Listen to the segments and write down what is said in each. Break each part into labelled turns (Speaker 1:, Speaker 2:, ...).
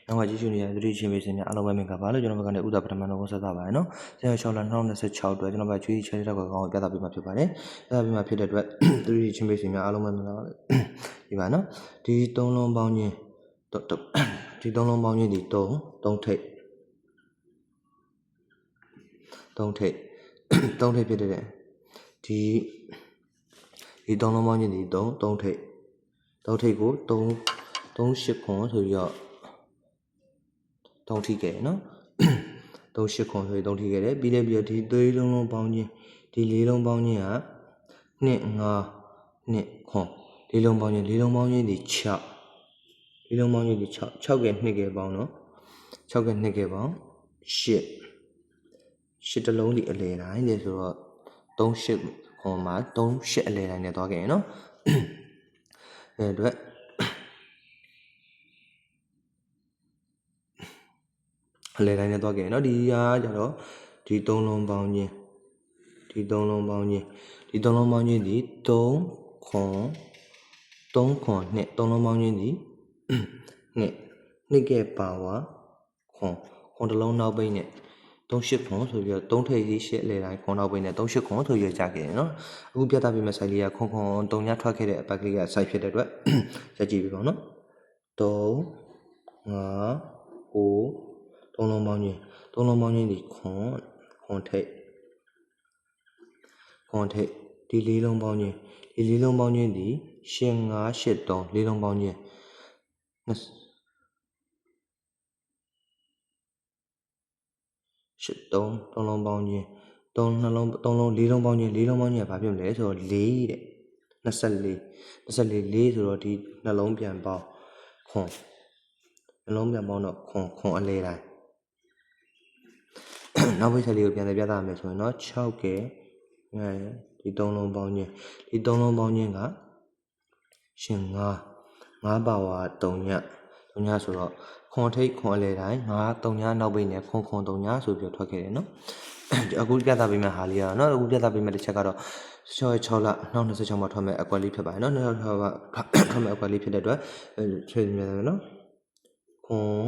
Speaker 1: နောက်မှကြည့်ရှုနေတဲ့သတိချင်းပေးစင်များအားလုံးပဲမင်္ဂလာပါလို့ကျွန်တော်ဘက်ကနေဥဒ္ဒပထမနှုတ်ဆက်တာပါရနော်။6လ2026အတွက်ကျွန်တော်ဘက်ကျွေးချဲတဲ့ကောင်းကိုပြသပေးမှာဖြစ်ပါတယ်။ပြသပေးမှာဖြစ်တဲ့အတွက်သတိချင်းပေးစင်များအားလုံးပဲမင်္ဂလာပါဒီပါနော်။ဒီ3လုံးပေါင်းချင်းဒီ3လုံးပေါင်းချင်းဒီ3ထိပ်3ထိပ်ဖြစ်တဲ့ဒီ3လုံးပေါင်းချင်းဒီ3ထိပ်ကို38ခွန်ဆိုပြီးတော့3ထိခဲ့နော်38ခွန်ဆိုပြီး3ထိခဲ့တယ်ပြီးလည်းပြီးတော့ဒီ3လုံးပေါင်းချင်းဒီ4လုံးပေါင်းချင်းက2 5 2ခွန်4လုံးပေါင်းချင်းဒီ6 4လုံးပေါင်းချင်းဒီ6ကဲ2ကဲပေါင်းနော်6ကဲ2ကဲပေါင်း8တလုံးဒီအလဲတိုင်းလေဆိုတော့38ခွန်မှာ38အလဲတိုင်းနဲ့သွားခဲ့ရနော်အဲ့အတွက်အလဲတိုင်းနဲ့သွားခဲ့ရနော်ဒီဟာကြတော့ဒီ3လုံးပေါင်းချင်းဒီ3လုံးပေါင်းချင်းဒီ3လုံးပေါင်းချင်းဒီ3ခွန်နဲ့3လုံးပေါင်းချင်းဒီ2ကဲပါဝါခွန်တစ်လုံးနောက်ပိတ်နဲ့38ခွန်ဆိုပြီးတော့3ထိပ်ကြီး8အလဲတိုင်းခွန်နောက်ပိတ်နဲ့38ခွန်ဆိုရကြခဲ့တယ်နော်အခုပြသပေးမယ့် site လေးကခွန်3ညထွက်ခဲ့တဲ့အပတ်ကလေးက site ဖြစ်တဲ့အတွက်ရက်ကြည့်ပြီပေါ့နော်3 5 9 3လုံးပေါင်းချင်းဒီခွန်ထိပ်ဒီ4လုံးပေါင်းချင်းဒီ4လုံးပေါင်းချင်းဒီ8 5 8 3 4လုံးပေါင်းချင်း8 3လုံးပေါင်းချင်း3လုံး4လုံးပေါင်းချင်းကဘာဖြစ်မလဲဆိုတော့4တဲ့24ဆိုတော့ဒီနှလုံးပြန်ပေါင်းခွန်နှလုံးပြန်ပေါင်းတော့ခွန်အလဲတိုင်းနောက်ပိတ်ဆက်လေးကိုပြန်ပြသရမယ်ဆိုရင်တော့6ကဲဒီ3လုံးပေါင်းချင်းဒီ3လုံးပေါင်းချင်းကရှင်5ပါဝါ3ညဆိုတော့ခွန်ထိပ်ခွန်အလဲတိုင်း3ညနောက်ပိတ်နဲ့ခွန်3ညဆိုပြီးထွက်ခဲ့တယ်နော်အခုပြသပေးမယ့်ဟာလေးကတော့နော်အခုပြသပေးမယ့်တစ်ချက်ကတော့6လ2026မှာထွက်မဲ့အကွက်လေးဖြစ်ပါတယ်နော်ထွက်မဲ့အကွက်လေးဖြစ်တဲ့အတွက်ဆွေးနွေးရမယ်နော်ခွန်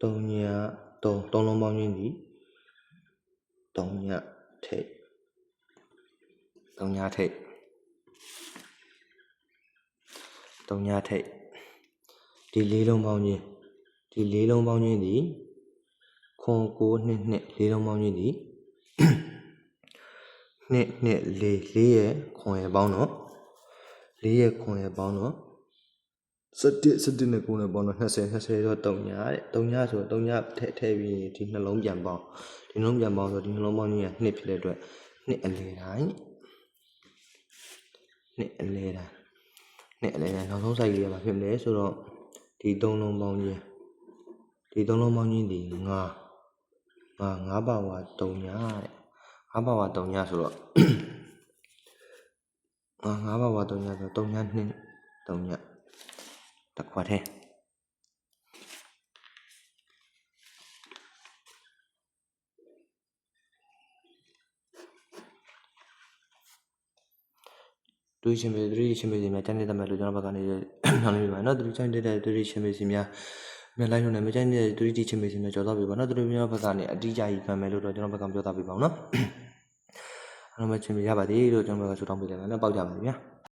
Speaker 1: 3ည3လုံးပေါင်းချင်းဒီ3ညထိပ်ဒီ4လုံးပေါင်းချင်းဒီခွန်9 2 4လုံးပေါင်းချင်းဒီ2 4လုံးပေါင်းချင်းဒီ2 4ရဲ့ခွန်ရဲ့ပေါင်းတော့4ရဲ့ခွန်ရဲ့ပေါင်းတော့17နဲ့9နဲ့ပေါင်းတော့20တော့3ညတဲ့3ညဆိုတော့3ညထည့်ပြီးဒီနှလုံးပြန်ပေါင်းဆိုဒီနှလုံးပေါင်းကြီးက2ဖြစ်တဲ့အတွက်2အလဲတိုင်းနောက်ဆုံး site လေးကဘာဖြစ်မလဲဆိုတော့ဒီ3လုံးပေါင်းချင်းဒီ5ပါဝါ3ညတဲ့5ပါဝါ3ညဆိုတော့5ပါဝါ3ညဆို3ည2 3ညတစ်ခွက်ထဲသူချင်းပေးစီများတန်းနေတဲ့မဲ့လို့ကျွန်တော်ဘက်ကနေနှောင်းနေပြီပါနော်သူချင်းတဲ့သူချင်းပေးစီများမြန်လိုက်လို့နဲ့မချိုင်းတဲ့သူချင်းပေးစီများကြော်တော့ပြီပါနော်သူတို့မျိုးဘက်ကနေအတိအကျကြီးဖန်မယ်လို့တော့ကျွန်တော်ဘက်ကပြောတာပြပါအောင်နော်အားလုံးပဲချင်းပေးရပါသေးလို့ကျွန်တော်ဘက်ကဆုတောင်းပေးတယ်နော်ပေါက်ကြပါလိမ့်ဗျာ